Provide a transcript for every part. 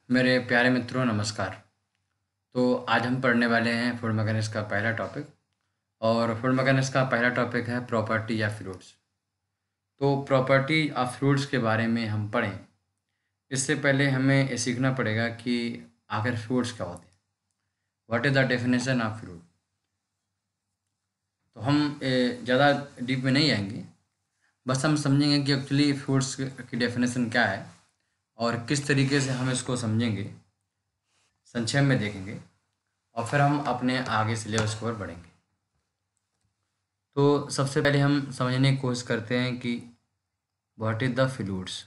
मेरे प्यारे मित्रों नमस्कार। तो आज हम पढ़ने वाले हैं फूड मैकेनिक्स का पहला टॉपिक। और फूड मैकेनिक्स का पहला टॉपिक है प्रॉपर्टी या फ्रूट्स। तो प्रॉपर्टी ऑफ फ्रूट्स के बारे में हम पढ़ें इससे पहले हमें ये सीखना पड़ेगा कि आखिर फ्रूट्स क्या होते हैं। What is the definition of fruit. तो हम ज़्यादा डीप में नहीं जाएंगे, बस हम समझेंगे कि एक्चुअली फ्रूट्स की डेफिनेशन क्या है और किस तरीके से हम इसको समझेंगे, संक्षेप में देखेंगे और फिर हम अपने आगे सिलेबस की ओर बढ़ेंगे। तो सबसे पहले हम समझने की कोशिश करते हैं कि what is the fruits.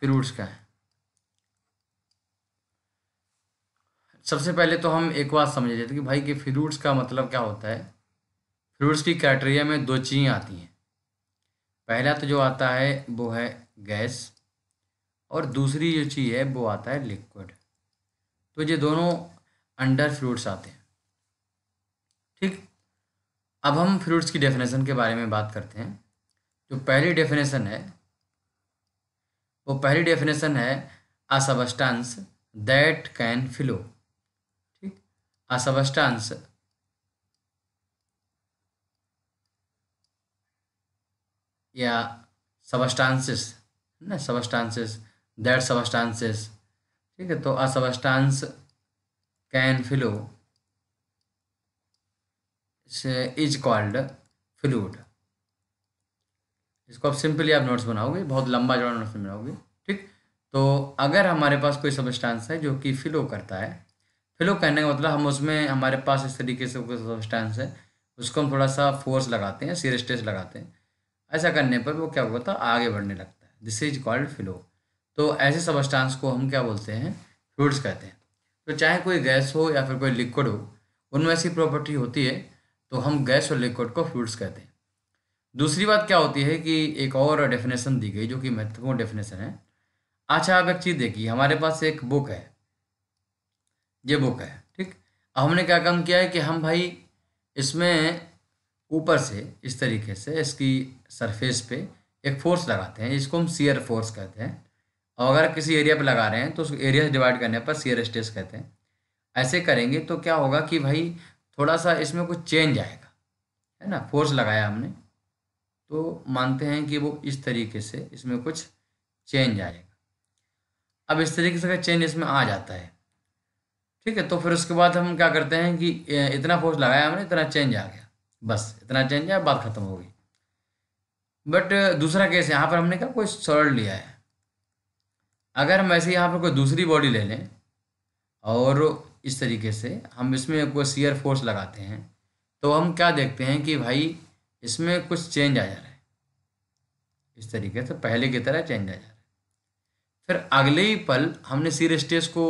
Fruits क्या है। सबसे पहले तो हम एक बात समझ लेते हैं कि भाई कि फ्रूट्स का मतलब क्या होता है। फ्रूट्स की क्राइटेरिया में दो चीज़ें आती हैं। पहला तो जो आता है वो है गैस, और दूसरी जो चीज़ है वो आता है लिक्विड। तो ये दोनों अंडर फ्रूट्स आते हैं। ठीक। अब हम फ्रूट्स की डेफिनेशन के बारे में बात करते हैं। जो पहली डेफिनेशन है वो पहली डेफिनेशन है a substance that can flow. ठीक। अ सबस्टेंस या सबस्टांसेस, ना सबस्टांसेस, दैट सबस्टांसेस। ठीक है। तो a substance can flow is called fluid. इसको आप सिंपली आप नोट्स बनाओगे, बहुत लंबा चौड़ा नोट्स बनाओगे। ठीक। तो अगर हमारे पास कोई सबस्टांस है जो कि फ्लो करता है, फ्लो करने का मतलब हम उसमें हमारे पास इस तरीके से कोई सबस्टांस है, उसको हम थोड़ा सा फोर्स लगाते हैं, शियर स्ट्रेस लगाते हैं। ऐसा करने पर वो क्या होता है, आगे बढ़ने लगता है। This is called flow. तो ऐसे सबस्टांस को हम क्या बोलते हैं, फ्लूइड्स कहते हैं। तो चाहे कोई गैस हो या फिर कोई लिक्विड हो, उनमें ऐसी प्रॉपर्टी होती है, तो हम गैस और लिक्विड को फ्लूइड्स कहते हैं। दूसरी बात क्या होती है कि एक और डेफिनेशन दी गई जो कि महत्वपूर्ण डेफिनेशन है। अच्छा, आप एक चीज़ देखिए, हमारे पास एक बुक है, ये बुक है। ठीक। अब हमने क्या काम किया है कि हम भाई इसमें ऊपर से इस तरीके से इसकी सरफेस पे एक फोर्स लगाते हैं, इसको हम शियर फोर्स कहते हैं। और अगर किसी एरिया पे लगा रहे हैं तो उस एरिया से डिवाइड करने पर शियर स्ट्रेस कहते हैं। ऐसे करेंगे तो क्या होगा कि भाई थोड़ा सा इसमें कुछ चेंज आएगा, है ना। फोर्स लगाया हमने तो मानते हैं कि वो इस तरीके से इसमें कुछ चेंज आएगा। अब इस तरीके से अगर चेंज इसमें आ जाता है, ठीक है, तो फिर उसके बाद हम क्या करते हैं कि इतना फोर्स लगाया हमने, इतना चेंज आ गया, बस इतना चेंज आया, बात खत्म हो गई। बट दूसरा केस यहाँ पर हमने क्या कोई सॉलिड लिया है। अगर हम ऐसे यहाँ पर कोई दूसरी बॉडी ले लें और इस तरीके से हम इसमें कोई शियर फोर्स लगाते हैं, तो हम क्या देखते हैं कि भाई इसमें कुछ चेंज आ जा रहा है, इस तरीके से पहले की तरह चेंज आ जा रहा है। फिर अगले ही पल हमने शियर स्ट्रेस को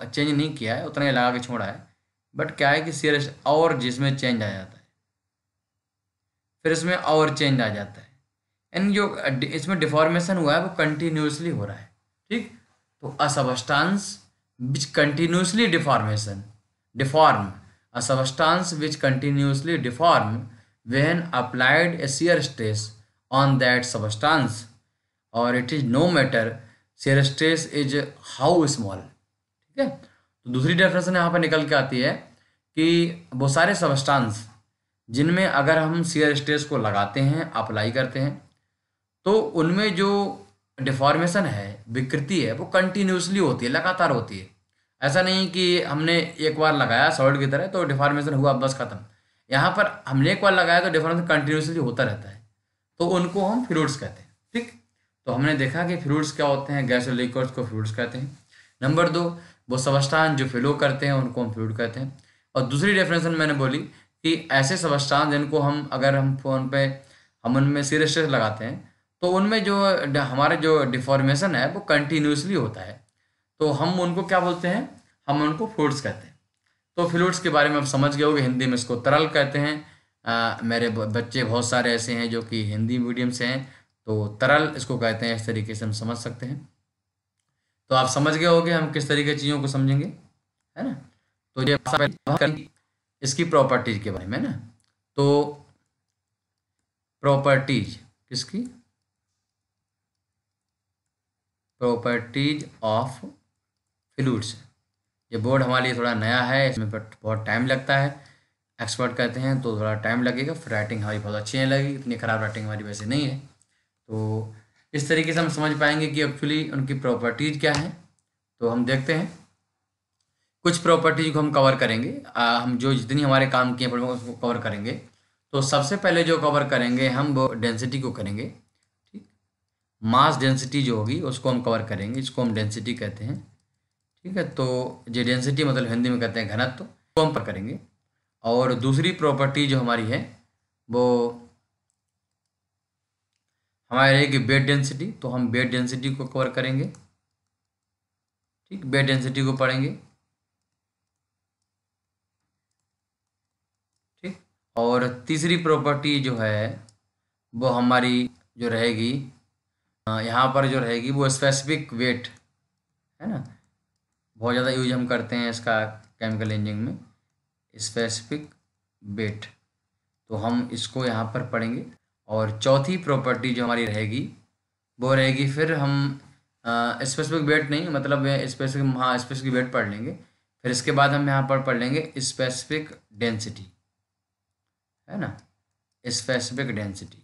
चेंज नहीं किया है, उतना ही लगा के छोड़ा है, बट क्या है कि शियर और जिसमें चेंज आ जाता है, फिर इसमें और चेंज आ जाता है। यानी जो इसमें डिफॉर्मेशन हुआ है वो कंटिन्यूसली हो रहा है। ठीक। तो a substance which continuously deform a substance which continuously deform when applied a shear stress on that substance, और it is no matter shear stress is how small. ठीक है। तो दूसरी डेफिनेशन यहाँ पर निकल के आती है कि वो सारे सबस्टांस जिनमें अगर हम शियर स्ट्रेस को लगाते हैं, अप्लाई करते हैं, तो उनमें जो डिफॉर्मेशन है, विकृति है, वो कंटिन्यूसली होती है, लगातार होती है। ऐसा नहीं कि हमने एक बार लगाया सॉलिड की तरह तो डिफॉर्मेशन हुआ बस खत्म। यहाँ पर हमने एक बार लगाया तो डिफॉर्मेशन कंटिन्यूसली होता रहता है, तो उनको हम फ्लूइड्स कहते हैं। ठीक। तो हमने देखा कि फ्लूइड्स क्या होते हैं, गैस और लिक्विड्स को फ्लूइड्स कहते हैं। नंबर दो, वो सबस्टांस जो फ्लो करते हैं उनको हम फ्लूइड कहते हैं। और दूसरी डेफिनेशन मैंने बोली कि ऐसे सबस्टांस जिनको हम अगर हम फोन पे हम उनमें शियर स्ट्रेस लगाते हैं, तो उनमें जो हमारे जो डिफॉर्मेशन है वो कंटिन्यूसली होता है, तो हम उनको क्या बोलते हैं, हम उनको फ्लूइड्स कहते हैं। तो फ्लूइड्स के बारे में आप समझ गए होंगे, हिंदी में इसको तरल कहते हैं। मेरे बच्चे बहुत सारे ऐसे हैं जो कि हिंदी मीडियम से हैं, तो तरल इसको कहते हैं, इस तरीके से हम समझ सकते हैं। तो आप समझ गए होंगे हम किस तरीके चीज़ों को समझेंगे, है ना। तो ये इसकी प्रॉपर्टीज के बारे में ना। तो प्रॉपर्टीज किसकी, प्रॉपर्टीज ऑफ फ्लूइड्स। ये बोर्ड हमारे लिए थोड़ा नया है, इसमें बहुत टाइम लगता है, एक्सपर्ट कहते हैं तो थोड़ा टाइम लगेगा, फिर राइटिंग हमारी बहुत अच्छी नहीं लगेगी, इतनी ख़राब राइटिंग हमारी वैसे नहीं है। तो इस तरीके से हम समझ पाएंगे कि एक्चुअली उनकी प्रॉपर्टीज़ क्या हैं। तो हम देखते हैं कुछ प्रॉपर्टीज को हम कवर करेंगे, हम जो जितनी हमारे काम की हैं उसको कवर करेंगे। तो सबसे पहले जो कवर करेंगे हम वो डेंसिटी को करेंगे, ठीक। मास डेंसिटी जो होगी उसको हम कवर करेंगे, इसको हम डेंसिटी कहते हैं, ठीक है। तो ये डेंसिटी मतलब हिंदी में कहते हैं घनत्व, तो हम पर करेंगे। और दूसरी प्रॉपर्टी जो हमारी है वो हमारी रहेगी वेट डेंसिटी, तो हम वेट डेंसिटी को कवर करेंगे, ठीक। वेट डेंसिटी को पढ़ेंगे, ठीक। और तीसरी प्रॉपर्टी जो है वो हमारी जो रहेगी यहाँ पर जो रहेगी वो स्पेसिफिक वेट है ना, बहुत ज़्यादा यूज हम करते हैं इसका केमिकल इंजीनियरिंग में, स्पेसिफिक वेट, तो हम इसको यहाँ पर पढ़ेंगे। और चौथी प्रॉपर्टी जो हमारी रहेगी वो रहेगी, फिर हम स्पेसिफिक वेट नहीं मतलब स्पेसिफिक, हाँ स्पेसिफिक वेट पढ़ लेंगे, फिर इसके बाद हम यहाँ पर पढ़ लेंगे स्पेसिफिक डेंसिटी, है ना, स्पेसिफिक डेंसिटी,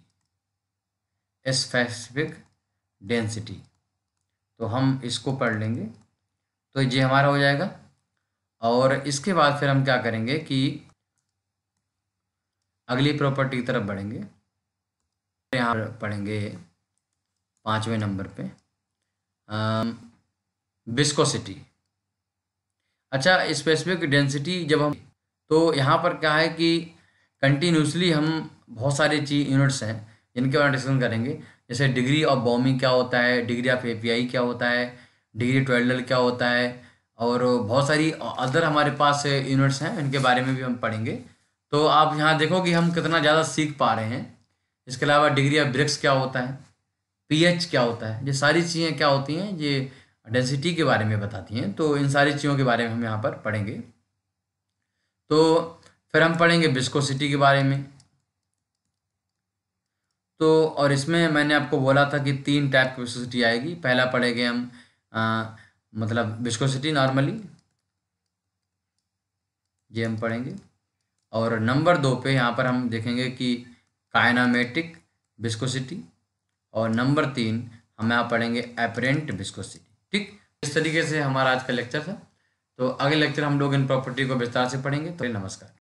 स्पेसिफिक डेंसिटी, तो हम इसको पढ़ लेंगे, तो ये हमारा हो जाएगा। और इसके बाद फिर हम क्या करेंगे कि अगली प्रॉपर्टी की तरफ बढ़ेंगे, यहाँ पढ़ेंगे 5वें नंबर पे विस्कोसिटी। अच्छा, स्पेसिफिक डेंसिटी जब हम, तो यहाँ पर क्या है कि कंटिन्यूसली हम बहुत सारी यूनिट्स हैं जिनके बारे में डिस्कशन करेंगे, जैसे डिग्री ऑफ बॉम्बिंग क्या होता है, डिग्री ऑफ एपीआई क्या होता है, डिग्री ट्वेल्डल क्या होता है, और बहुत सारी अदर हमारे पास यूनिट्स हैं, इनके बारे में भी हम पढ़ेंगे। तो आप यहाँ देखो कि हम कितना ज़्यादा सीख पा रहे हैं। इसके अलावा डिग्री ऑफ ब्रिक्स क्या होता है, पीएच क्या होता है, ये सारी चीज़ें क्या होती हैं, ये डेंसिटी के बारे में बताती हैं। तो इन सारी चीज़ों के बारे में हम यहाँ पर पढ़ेंगे। तो फिर हम पढ़ेंगे विस्कोसिटी के बारे में। तो और इसमें मैंने आपको बोला था कि 3 टाइप की विस्कोसिटी आएगी। पहला पढ़ेंगे हम मतलब विस्कोसिटी नॉर्मली, ये हम पढ़ेंगे। और नंबर 2 पे यहाँ पर हम देखेंगे कि काइनेमेटिक विस्कोसिटी, और नंबर 3 हम यहाँ पढ़ेंगे एपरेंट विस्कोसिटी, ठीक। इस तरीके से हमारा आज का लेक्चर था। तो अगले लेक्चर हम लोग इन प्रॉपर्टी को विस्तार से पढ़ेंगे। तो नमस्कार।